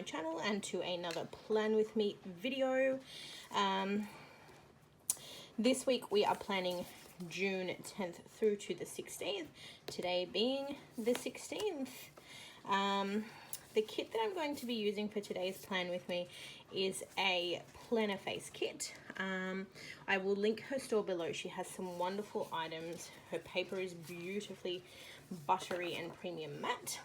channel and to another Plan With Me video. This week we are planning June 10th through to the 16th, today being the 16th. The kit that I'm going to be using for today's Plan With Me is a Plannerface kit. I will link her store below. She has some wonderful items. Her paper is beautifully buttery and premium matte.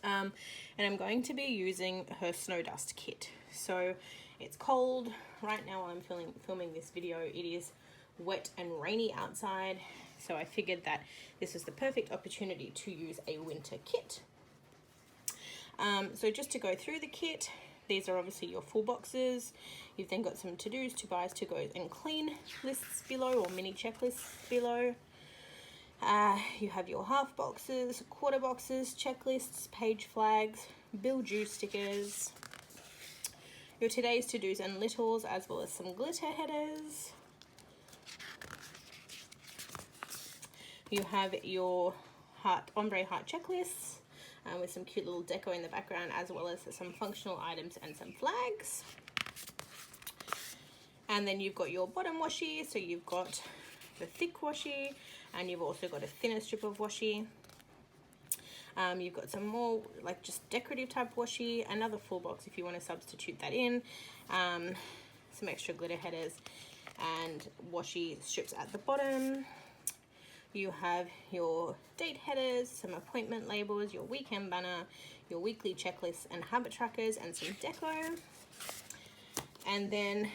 And I'm going to be using her snow dust kit. So it's cold right now while I'm filming this video. It is wet and rainy outside, so I figured that this was the perfect opportunity to use a winter kit. So just to go through the kit, these are obviously your full boxes. You've then got some to-dos, to-buys, to-goes and clean lists below, or mini checklists below. You have your half boxes, quarter boxes, checklists, page flags, bill due stickers, your today's to-dos and littles, as well as some glitter headers. You have your ombre heart checklists with some cute little deco in the background, as well as some functional items and some flags. And then you've got your bottom washi, so you've got the thick washi and you've also got a thinner strip of washi. You've got some more like just decorative type washi, another full box if you want to substitute that in, some extra glitter headers and washi strips at the bottom. You have your date headers, some appointment labels, your weekend banner, your weekly checklists and habit trackers, and some deco. And then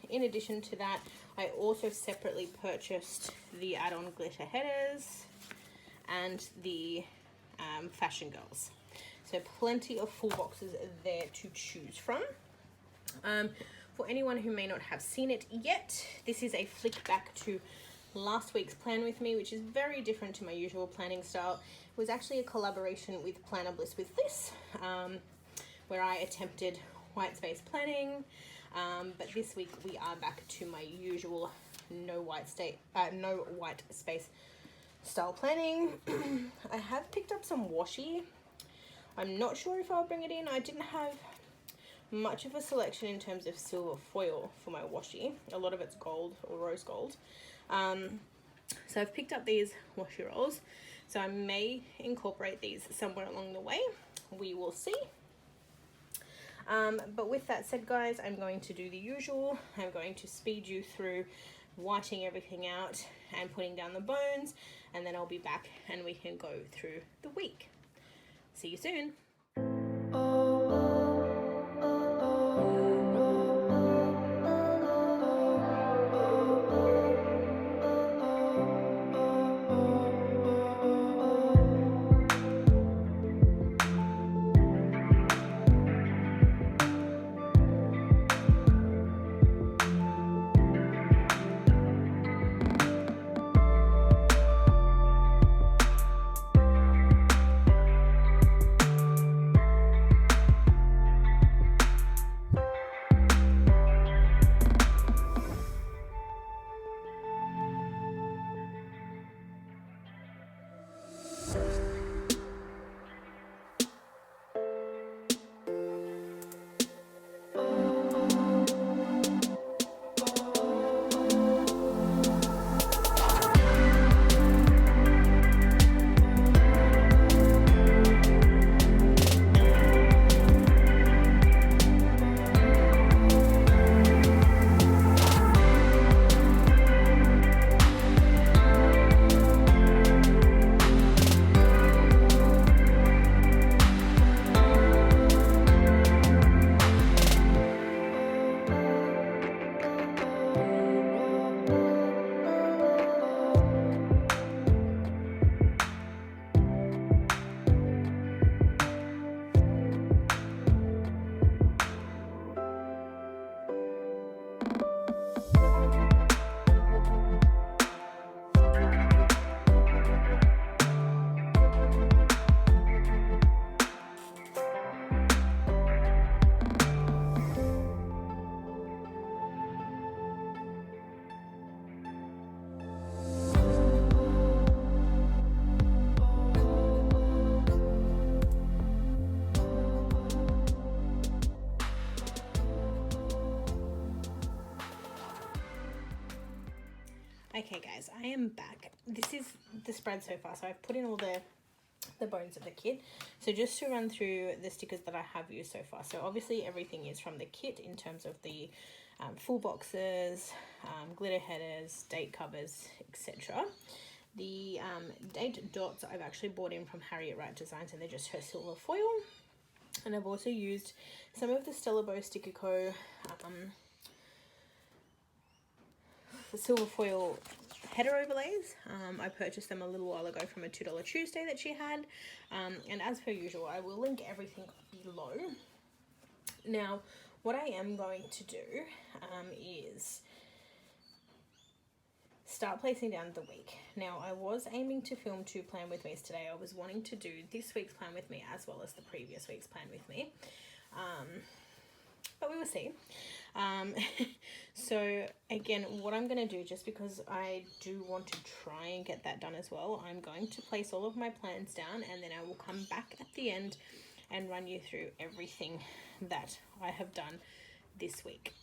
in addition to that, I also separately purchased the add-on glitter headers and the fashion girls. So plenty of full boxes there to choose from. For anyone who may not have seen it yet, this is a flick back to last week's Plan With Me, which is very different to my usual planning style. It was actually a collaboration with Planner Bliss with this, where I attempted white space planning, but this week we are back to my usual no white space style planning. I have picked up some washi. I'm not sure if I'll bring it in. I didn't have much of a selection in terms of silver foil for my washi. A lot of it's gold or rose gold. So I've picked up these washi rolls, so I may incorporate these somewhere along the way. We will see. But with that said, guys, I'm going to do the usual. I'm going to speed you through whiting everything out and putting down the bones, and then I'll be back and we can go through the week. See you soon. Okay guys, I am back. This is the spread so far. So I've put in all the bones of the kit. So just to run through the stickers that I have used so far. So obviously everything is from the kit in terms of the full boxes, glitter headers, date covers, etc. The date dots I've actually bought in from Harriet Wright Designs, and they're just her silver foil. And I've also used some of the Stella Bow Sticker Co. The silver foil header overlays. I purchased them a little while ago from a $2 Tuesday that she had. And as per usual, I will link everything below. Now, what I am going to do is start placing down the week. Now, I was aiming to film 2 Plan With Me's today. I was wanting to do this week's Plan With Me as well as the previous week's Plan With Me. But we will see. So again, what I'm going to do, just because I do want to try and get that done as well, I'm going to place all of my plans down, and then I will come back at the end and run you through everything that I have done this week.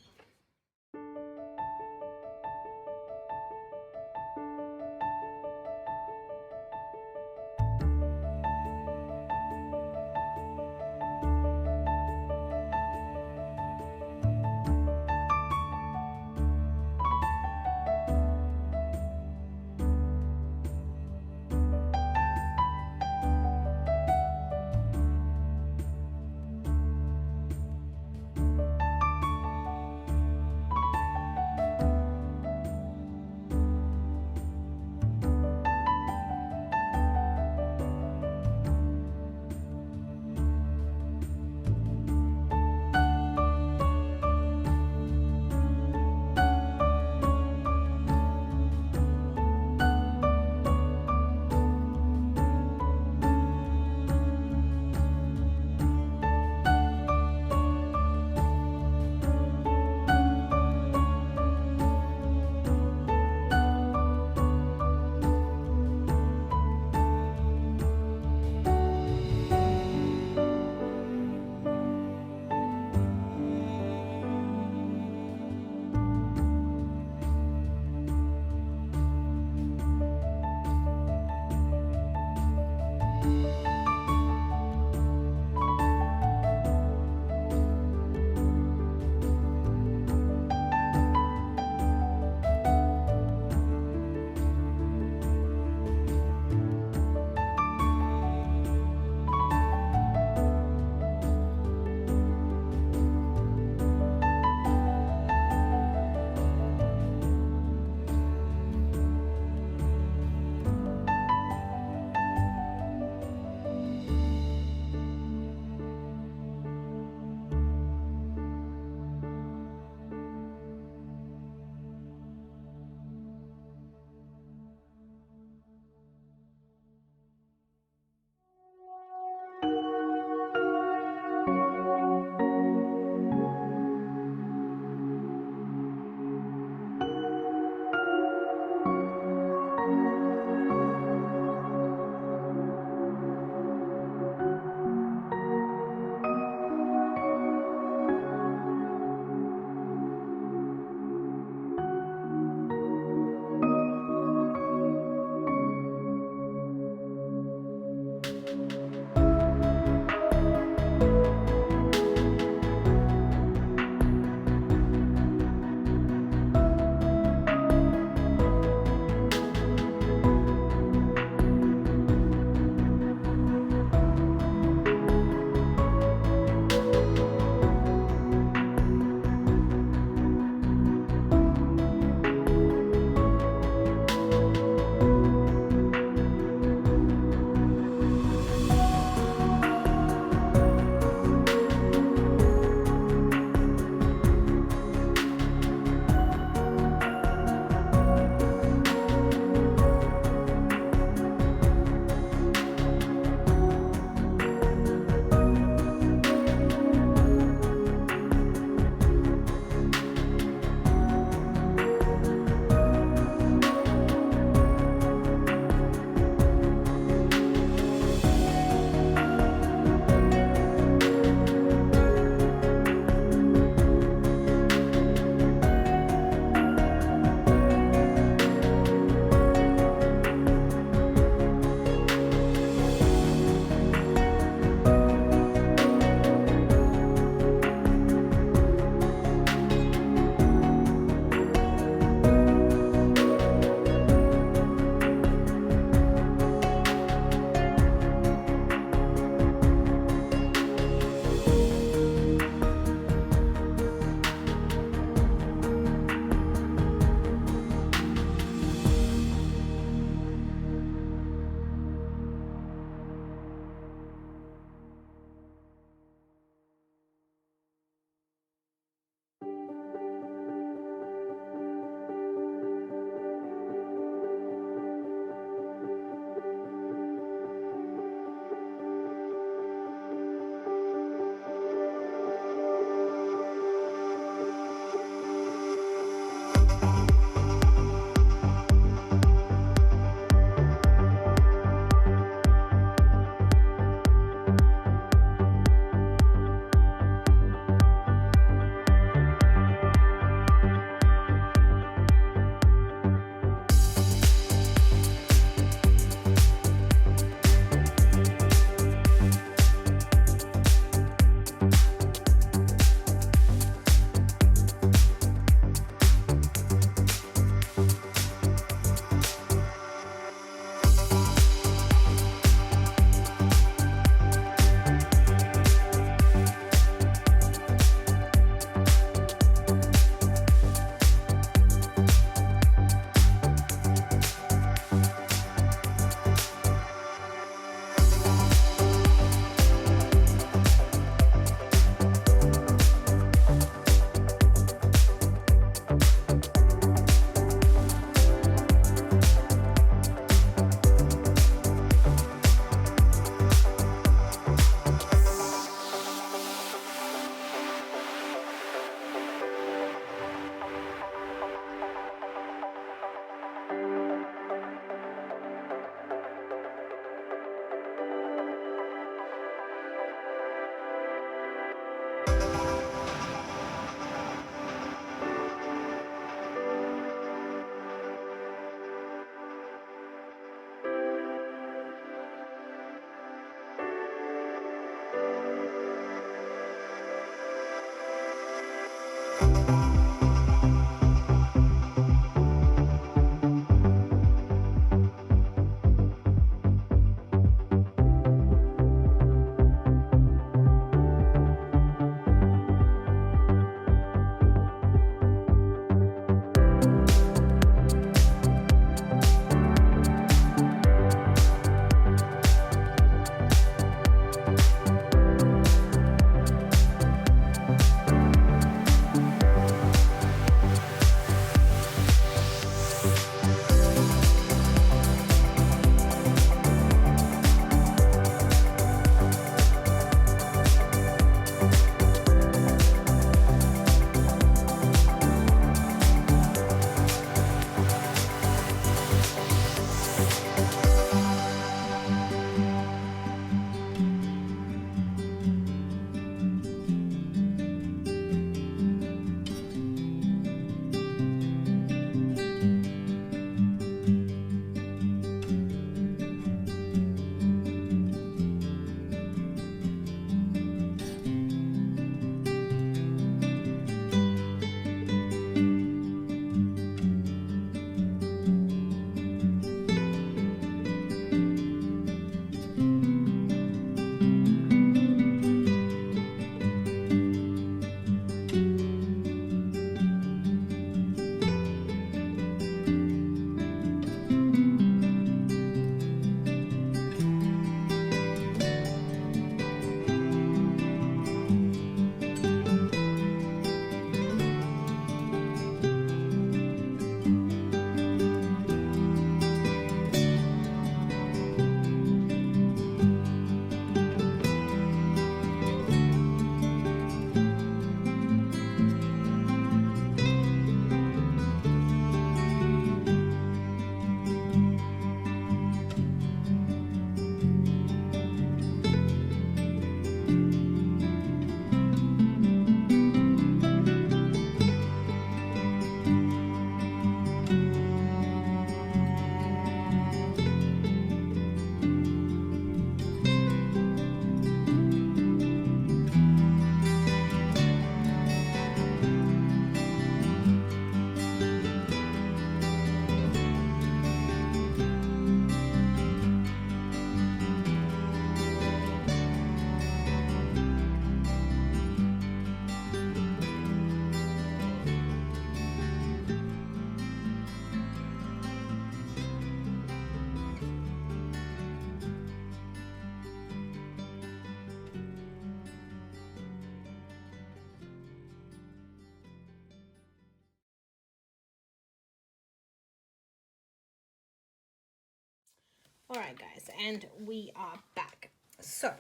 All right, guys, and we are back. So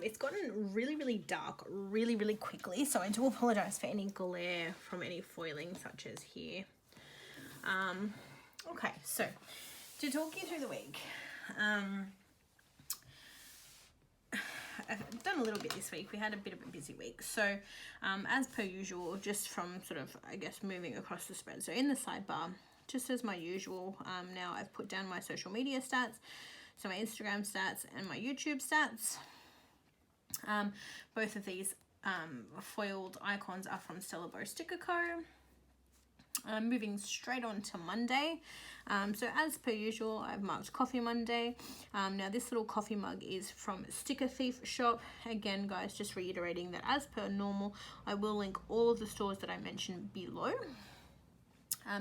it's gotten really dark really quickly, so I do apologize for any glare from any foiling such as here. Okay, so to talk you through the week, I've done a little bit this week. We had a bit of a busy week, so as per usual, just from sort of, I guess, moving across the spread, so in the sidebar, just as my usual, now I've put down my social media stats, so my Instagram stats and my YouTube stats. Both of these foiled icons are from Stellar Bow Sticker Co. Moving straight on to Monday. So as per usual, I've marked Coffee Monday. Now this little coffee mug is from Sticker Thief Shop. Again, guys, just reiterating that as per normal, I will link all of the stores that I mentioned below.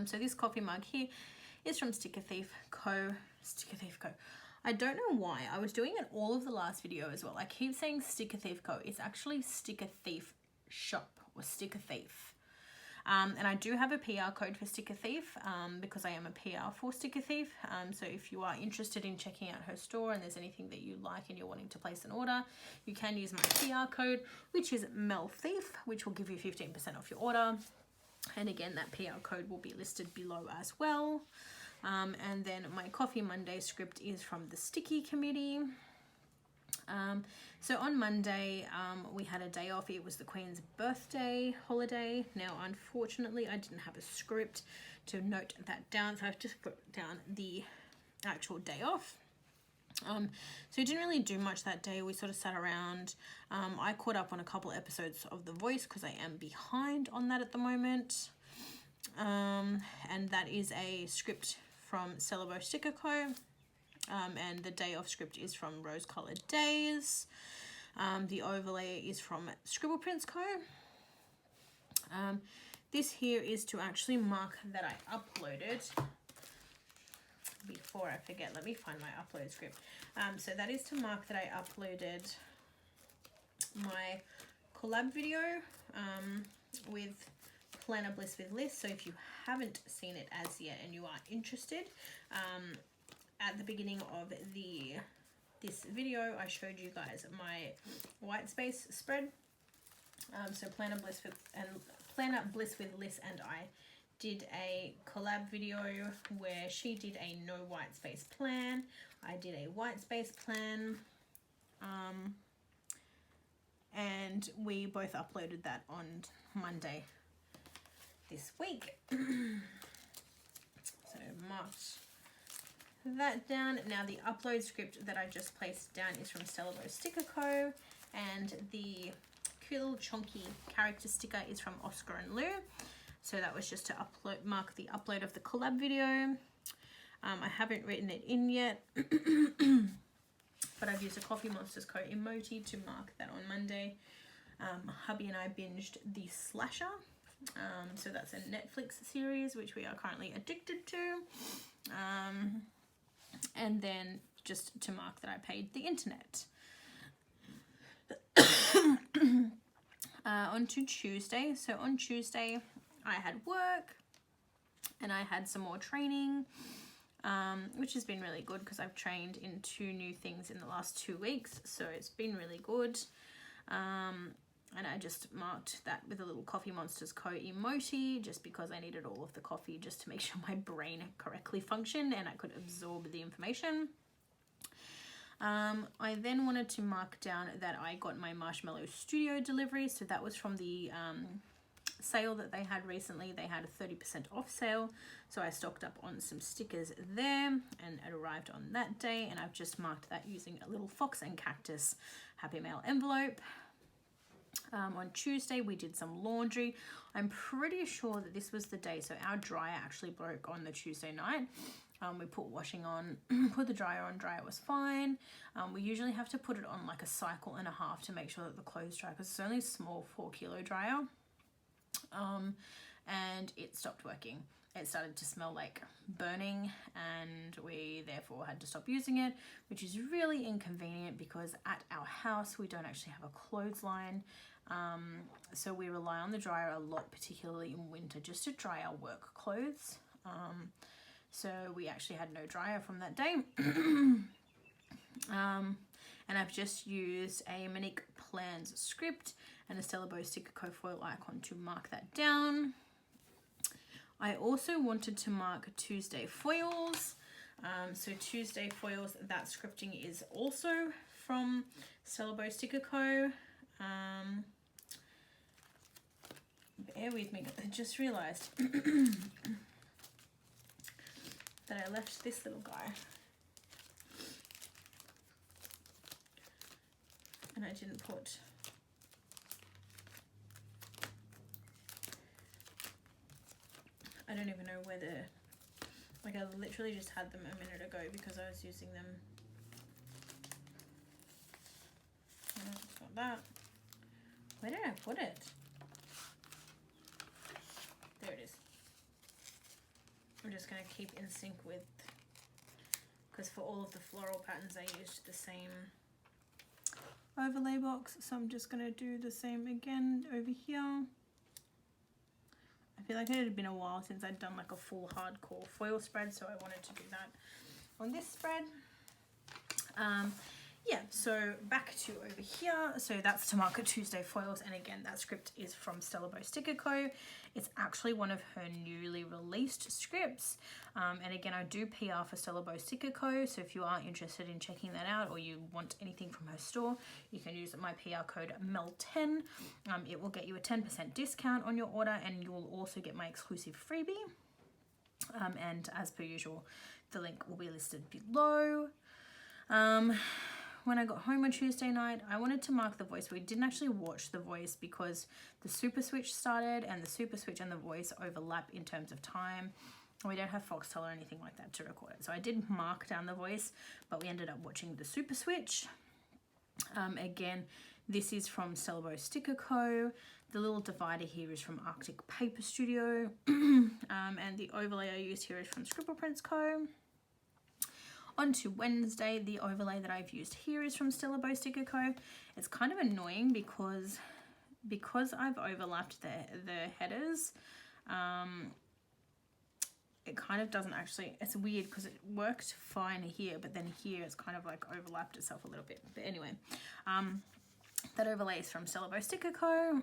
So this coffee mug here is from Sticker Thief Co. Sticker Thief Co. I don't know why. I was doing it all of the last video as well. I keep saying Sticker Thief Co. It's actually Sticker Thief Shop or Sticker Thief. And I do have a PR code for Sticker Thief because I am a PR for Sticker Thief. So if you are interested in checking out her store and there's anything that you like and you're wanting to place an order, you can use my PR code, which is MELTHIEF, which will give you 15% off your order. And again, that PR code will be listed below as well. And then my Coffee Monday script is from the Sticky Committee. So on Monday, we had a day off. It was the Queen's birthday holiday. Now, unfortunately, I didn't have a script to note that down, so I've just put down the actual day off. So we didn't really do much that day. We sort of sat around. I caught up on a couple episodes of The Voice because I am behind on that at the moment. And that is a script from Stellar Bow Sticker Co. And the day off script is from Rose Colored Days. The overlay is from Scribble Prints Co. This here is to actually mark that I uploaded. Before I forget, let me find my upload script. So that is to mark that I uploaded my collab video with Planner Bliss with Liz. So if you haven't seen it as yet and you are interested, at the beginning of this video, I showed you guys my white space spread. So Planner Bliss with Liz and I did a collab video where she did a no white space plan. I did a white space plan. And we both uploaded that on Monday this week. So marked that down. Now the upload script that I just placed down is from Stellar Bow Sticker Co. And the cute little chunky character sticker is from Oscar and Lou. So that was just to mark the upload of the collab video. I haven't written it in yet, but I've used a Coffeemonsterzco emoji to mark that on Monday. Hubby and I binged The Slasher. So that's a Netflix series which we are currently addicted to. And then just to mark that I paid the internet. On to Tuesday. So on Tuesday I had work and I had some more training, which has been really good because I've trained in 2 new things in the last 2 weeks. So it's been really good. And I just marked that with a little Coffeemonsterzco emoji just because I needed all of the coffee just to make sure my brain correctly functioned and I could absorb the information. I then wanted to mark down that I got my Marshmallow Studio delivery. So that was from the sale that they had recently. They had a 30% off sale. So I stocked up on some stickers there and it arrived on that day. And I've just marked that using a little fox and cactus Happy Mail envelope. On Tuesday we did some laundry. I'm pretty sure that this was the day, so our dryer actually broke on the Tuesday night. We put washing on, put the dryer on, dryer was fine. We usually have to put it on like a cycle and a half to make sure that the clothes dry because it's only a small 4 kilo dryer. And it stopped working. It started to smell like burning and we therefore had to stop using it, which is really inconvenient because at our house we don't actually have a clothesline. So we rely on the dryer a lot, particularly in winter, just to dry our work clothes. so we actually had no dryer from that day. And I've just used a Monique Plans script and a Stella Bow Sticker Co foil icon to mark that down. I also wanted to mark Tuesday foils. So Tuesday foils, that scripting is also from Stella Bow Sticker Co. Bear with me, I just realised that I left this little guy. And I didn't put I don't even know whether, like I literally just had them a minute ago because I was using them. Got that. Where did I put it? There it is. I'm just going to keep in sync with, because for all of the floral patterns I used the same overlay box, so I'm just going to do the same again over here. I feel like it had been a while since I'd done like a full hardcore foil spread, so I wanted to do that on this spread. Yeah, so back to over here. So that's to mark Tuesday foils, and again that script is from Stella Bow Sticker Co. It's actually one of her newly released scripts, and again I do PR for Stella Bow Sticker Co. So if you are interested in checking that out or you want anything from her store, you can use my PR code MEL10. It will get you a 10% discount on your order, and you will also get my exclusive freebie. And as per usual, the link will be listed below. When I got home on Tuesday night, I wanted to mark The Voice. We didn't actually watch The Voice because the Super Switch started, and the Super Switch and The Voice overlap in terms of time. We don't have Foxtel or anything like that to record it. So I did mark down The Voice, but we ended up watching the Super Switch. Again, this is from Stella Bow Sticker Co. The little divider here is from Arctic Paper Studio. And the overlay I used here is from Scribble Prints Co. On to Wednesday, the overlay that I've used here is from Stella Bow Sticker Co. It's kind of annoying because I've overlapped the headers. It kind of doesn't actually, it's weird because it worked fine here, but then here it's kind of like overlapped itself a little bit. But anyway, that overlay is from Stella Bow Sticker Co.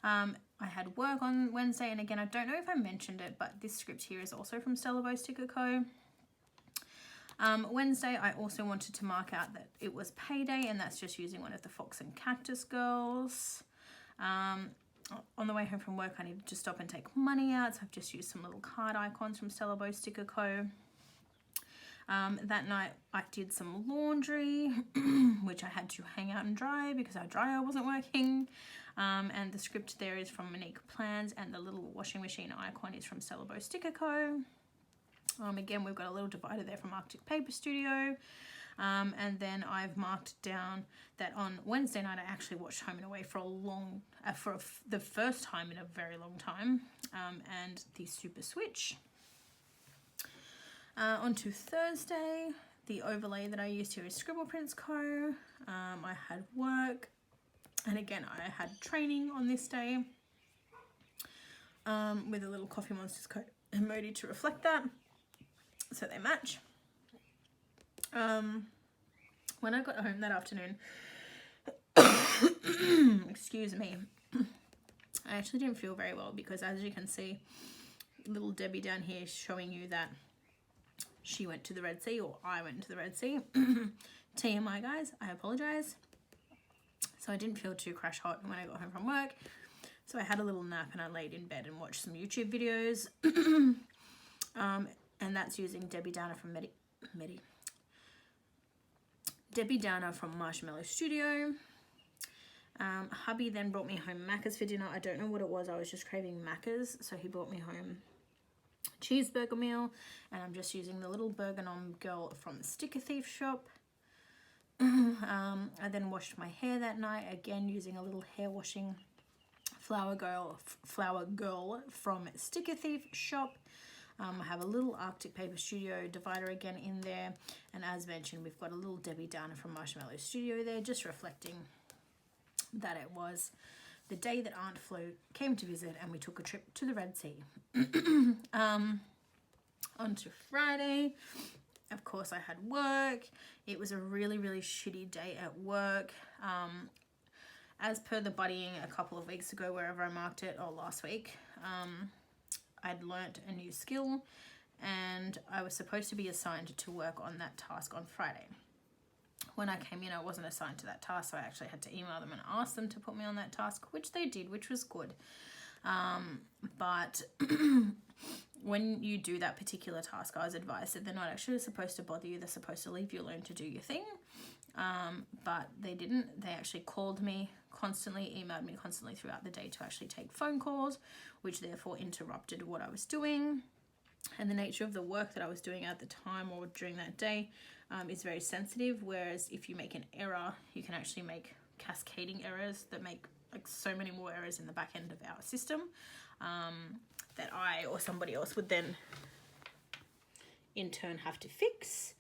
I had work on Wednesday, and again, I don't know if I mentioned it, but this script here is also from Stella Bow Sticker Co. Wednesday, I also wanted to mark out that it was payday, and that's just using one of the Fox and Cactus girls. On the way home from work, I needed to stop and take money out, so I've just used some little card icons from Stella Bow Sticker Co. That night, I did some laundry, which I had to hang out and dry because our dryer wasn't working. And the script there is from Monique Plans, and the little washing machine icon is from Stella Bow Sticker Co. Again, we've got a little divider there from Arctic Paper Studio. And then I've marked down that on Wednesday night, I actually watched Home and Away for the first time in a very long time, and the Super Switch. On to Thursday, the overlay that I used here is Scribble Prints Co. I had work, and again, I had training on this day with a little Coffeemonsterzco emoji to reflect that. So they match. When I got home that afternoon, excuse me, I actually didn't feel very well because, as you can see, little Debbie down here is showing you that she went to the Red Sea, or I went to the Red Sea. TMI, guys, I apologize. So I didn't feel too crash hot when I got home from work. So I had a little nap and I laid in bed and watched some YouTube videos. And that's using Debbie Downer from Debbie Downer from Marshmallow Studio. Hubby then brought me home Macca's for dinner. I don't know what it was. I was just craving Macca's, so he brought me home cheeseburger meal, and I'm just using the little Burger Nom girl from the Sticker Thief shop. I then washed my hair that night, again using a little hair washing flower girl from Sticker Thief shop. I have a little Arctic Paper Studio divider again in there, and as mentioned, we've got a little Debbie Downer from Marshmallow Studio there, just reflecting that it was the day that Aunt Flo came to visit and we took a trip to the Red Sea. On to Friday. Of course, I had work. It was a really, really shitty day at work. As per the buddying a couple of weeks ago, wherever I marked it, or last week, I'd learnt a new skill and I was supposed to be assigned to work on that task on Friday. When I came in, I wasn't assigned to that task, so I actually had to email them and ask them to put me on that task, which they did, which was good. But when you do that particular task, I was advised that they're not actually supposed to bother you. They're supposed to leave you alone to do your thing. But they didn't. They actually called me constantly, emailed me constantly throughout the day to actually take phone calls, which therefore interrupted what I was doing. And the nature of the work that I was doing at the time or during that day is very sensitive, whereas if you make an error, you can actually make cascading errors that make like so many more errors in the back end of our system that I or somebody else would then in turn have to fix.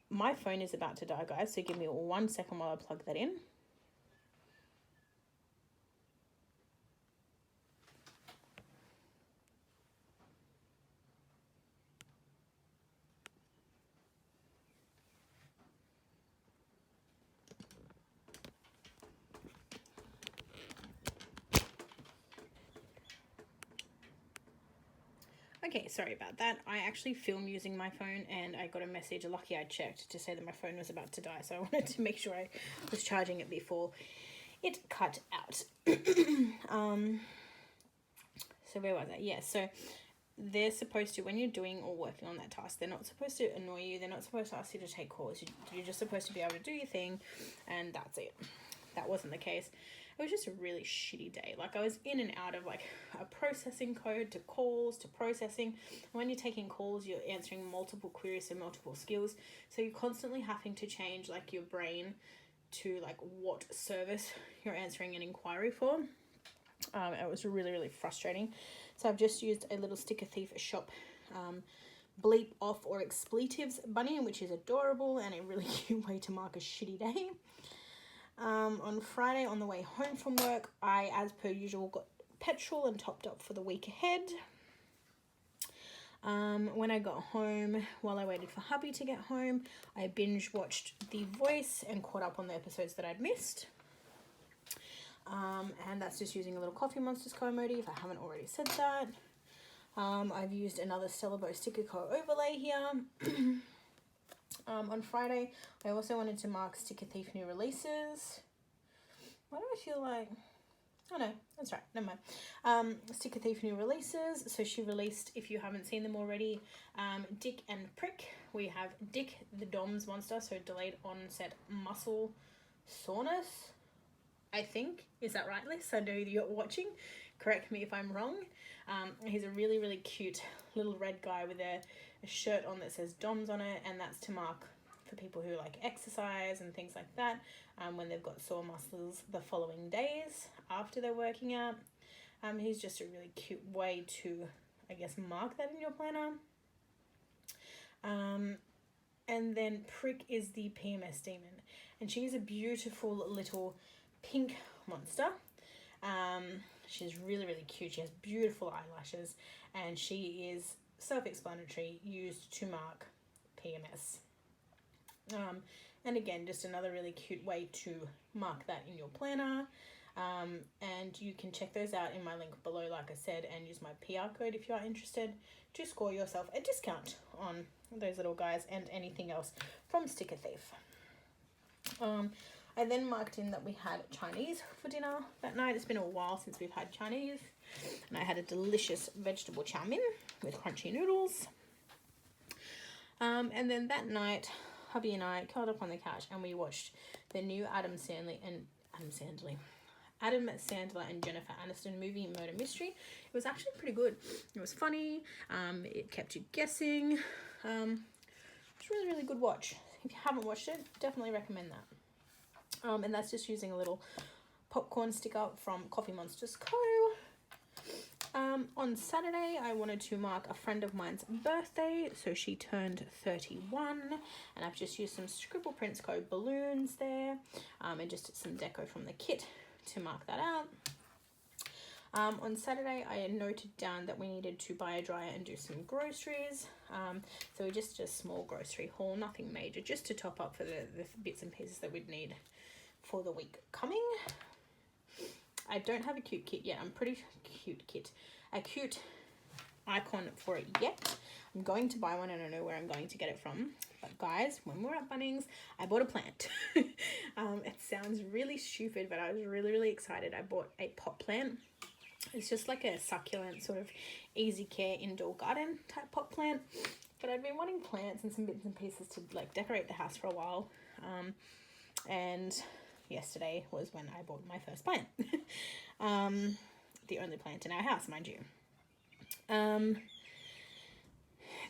My phone is about to die, guys, so give me 1 second while I plug that in. Okay, sorry about that. I actually film using my phone and I got a message, lucky I checked, to say that my phone was about to die. So I wanted to make sure I was charging it before it cut out. So where was I? Yeah, so they're supposed to, when you're doing or working on that task, they're not supposed to annoy you. They're not supposed to ask you to take calls. You're just supposed to be able to do your thing and that's it. That wasn't the case. It was just a really shitty day. Like I was in and out of like a processing code to calls to processing. When you're taking calls, you're answering multiple queries and multiple skills. So you're constantly having to change like your brain to like what service you're answering an inquiry for. It was really, really frustrating. So I've just used a little Sticker Thief shop bleep off or expletives bunny, which is adorable and a really cute way to mark a shitty day. On Friday on the way home from work, I, as per usual, got petrol and topped up for the week ahead. When I got home, while I waited for hubby to get home, I binge watched The Voice and caught up on the episodes that I'd missed. And that's just using a little Coffeemonsterzco emoji if I haven't already said that. I've used another Stellar Bow Sticker Co overlay here. On Friday, I also wanted to mark Sticker Thief new releases. Why do I feel like... Oh no, that's right, never mind. Sticker Thief new releases. So she released, if you haven't seen them already, Dick and Prick. We have Dick the DOMS monster, so delayed onset muscle soreness, I think. Is that right, Liz? I know you're watching. Correct me if I'm wrong. He's a really, really cute little red guy with a shirt on that says DOMS on it, and that's to mark for people who like exercise and things like that when they've got sore muscles the following days after they're working out. He's just a really cute way to, I guess, mark that in your planner. And then Prick is the PMS demon, and she's a beautiful little pink monster. She's really, really cute. She has beautiful eyelashes and she is self-explanatory, used to mark PMS. And again, just another really cute way to mark that in your planner. And you can check those out in my link below, like I said, and use my PR code if you are interested to score yourself a discount on those little guys and anything else from Sticker Thief. I then marked in that we had Chinese for dinner that night. It's been a while since we've had Chinese. And I had a delicious vegetable chow mein with crunchy noodles. And then that night, hubby and I curled up on the couch and we watched the new Adam Sandler and Jennifer Aniston movie, Murder Mystery. It was actually pretty good. It was funny. It kept you guessing. It's a really, really good watch. If you haven't watched it, definitely recommend that. And that's just using a little popcorn sticker from Coffeemonsterzco. On Saturday, I wanted to mark a friend of mine's birthday. So she turned 31. And I've just used some Scribble Prints Co balloons there. And just some deco from the kit to mark that out. On Saturday, I noted down that we needed to buy a dryer and do some groceries. So we just did a small grocery haul, nothing major, just to top up for the bits and pieces that we'd need for the week coming. I don't have a cute kit yet. A cute icon for it yet. I'm going to buy one. I don't know where I'm going to get it from. But guys, when we're at Bunnings, I bought a plant. It sounds really stupid, but I was really, really excited. I bought a pot plant. It's just like a succulent sort of easy care indoor garden type pot plant. But I've been wanting plants and some bits and pieces to like decorate the house for a while. And yesterday was when I bought my first plant. The only plant in our house, mind you.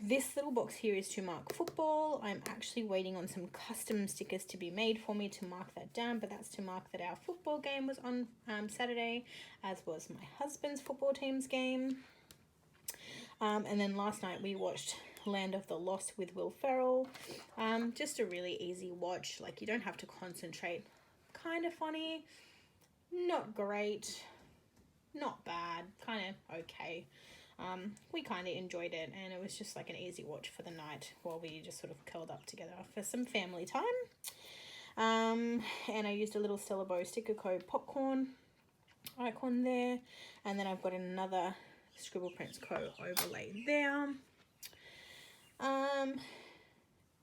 This little box here is to mark football. I'm actually waiting on some custom stickers to be made for me to mark that down, but that's to mark that our football game was on Saturday, as was my husband's football team's game. And then last night we watched Land of the Lost with Will Ferrell. Just a really easy watch. Like, you don't have to concentrate. Kind of funny, not great, not bad, kind of okay. We kind of enjoyed it, and it was just like an easy watch for the night while we just sort of curled up together for some family time. And I used a little Stella Bow Sticker Co popcorn icon there, and then I've got another Scribble Prints Co overlay there.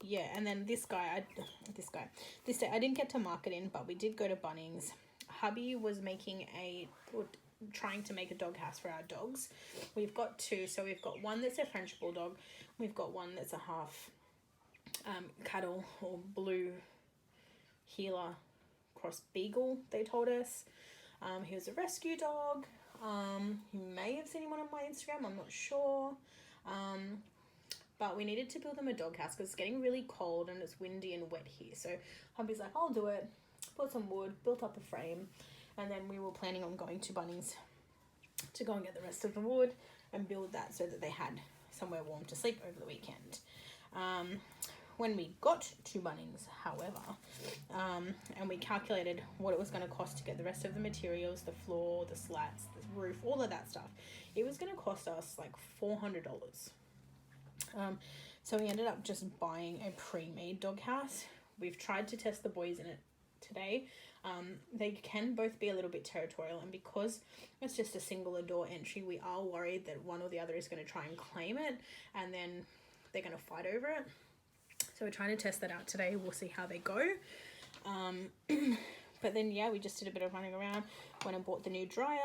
Yeah, and then this day I didn't get to mark it in, but we did go to Bunnings. Hubby was trying to make a dog house for our dogs. We've got two, so we've got one that's a French bulldog, we've got one that's a half cattle or blue heeler cross beagle, they told us. He was a rescue dog. You may have seen him on my Instagram, I'm not sure. But we needed to build him a dog house because it's getting really cold and it's windy and wet here. So hubby's like, I'll do it. Bought some wood, built up a frame, and then we were planning on going to Bunnings to go and get the rest of the wood and build that so that they had somewhere warm to sleep over the weekend. When we got to Bunnings, however, and we calculated what it was going to cost to get the rest of the materials, the floor, the slats, the roof, all of that stuff, it was going to cost us like $400. So we ended up just buying a pre-made doghouse. We've tried to test the boys in it today. They can both be a little bit territorial, and because it's just a single door entry, we are worried that one or the other is going to try and claim it, and then they're going to fight over it. So we're trying to test that out today. We'll see how they go. But then, yeah, we just did a bit of running around. Went and bought the new dryer.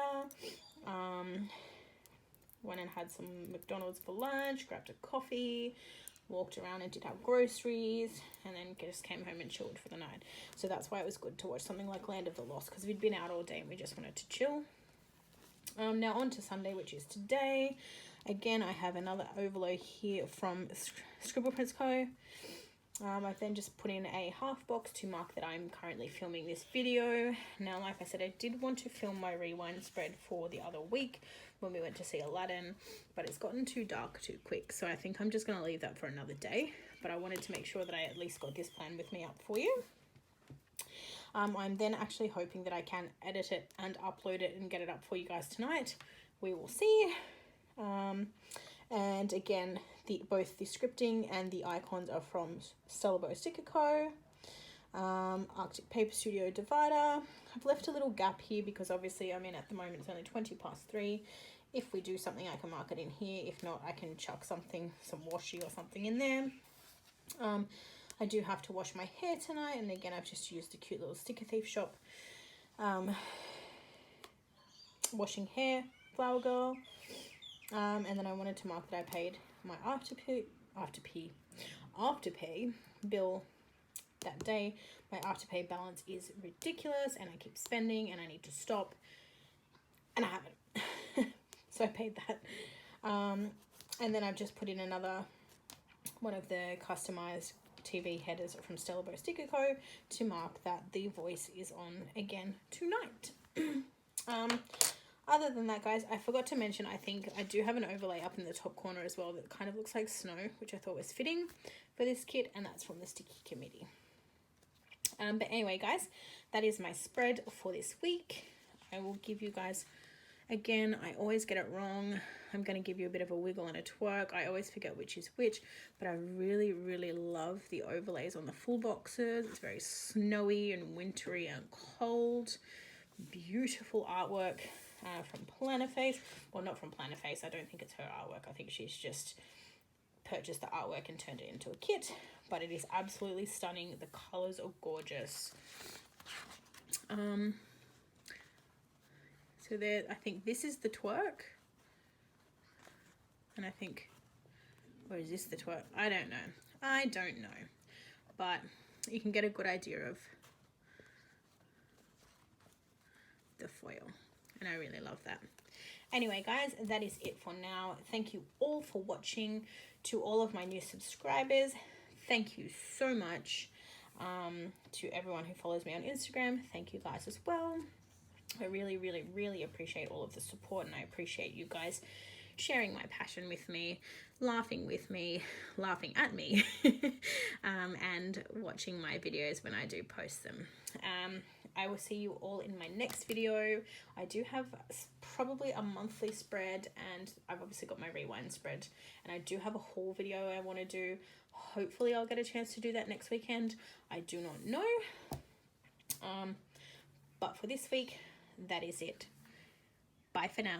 Went and had some McDonald's for lunch, grabbed a coffee, walked around and did our groceries, and then just came home and chilled for the night. So that's why it was good to watch something like Land of the Lost, because we'd been out all day and we just wanted to chill. Now on to Sunday, which is today. Again, I have another overlay here from Scribble Prints Co. I've then just put in a half box to mark that I'm currently filming this video. Now, like I said, I did want to film my rewind spread for the other week when we went to see Aladdin, but it's gotten too dark too quick, so I think I'm just going to leave that for another day. But I wanted to make sure that I at least got this plan with me up for you. I'm then actually hoping that I can edit it and upload it and get it up for you guys tonight. We will see. And again, both the scripting and the icons are from Stella Bow Sticker Co. Arctic Paper Studio divider. I've left a little gap here because obviously, I mean, at the moment it's only 3:20. If we do something, I can mark it in here. If not, I can chuck something, some washi or something in there. I do have to wash my hair tonight, and again, I've just used the cute little Sticker Thief shop washing hair, Flower Girl. And then I wanted to mark that I paid my afterpay bill that day. My afterpay balance is ridiculous, and I keep spending, and I need to stop, and I haven't. So I paid that. And then I've just put in another one of the customized TV headers from Stella Bow Sticker Co. to mark that the voice is on again tonight. Other than that, guys, I forgot to mention, I think I do have an overlay up in the top corner as well that kind of looks like snow, which I thought was fitting for this kit, and that's from the Sticky Committee. But anyway, guys, that is my spread for this week. I will give you guys Again, I always get it wrong. I'm going to give you a bit of a wiggle and a twerk. I always forget which is which, but I really, really love the overlays on the full boxes. It's very snowy and wintry and cold. Beautiful artwork from Plannerface. Well, not from Plannerface. I don't think it's her artwork. I think she's just purchased the artwork and turned it into a kit, but it is absolutely stunning. The colors are gorgeous. So there, I think this is the twerk, and I think, or is this the twerk? I don't know, but you can get a good idea of the foil, and I really love that. Anyway, guys, that is it for now. Thank you all for watching. To all of my new subscribers, thank you so much. To everyone who follows me on Instagram, thank you guys as well. I really, really, really appreciate all of the support, and I appreciate you guys sharing my passion with me, laughing with me, laughing at me, and watching my videos when I do post them. I will see you all in my next video. I do have probably a monthly spread, and I've obviously got my rewind spread, and I do have a haul video I want to do. Hopefully I'll get a chance to do that next weekend. I do not know. But for this week, that is it. Bye for now.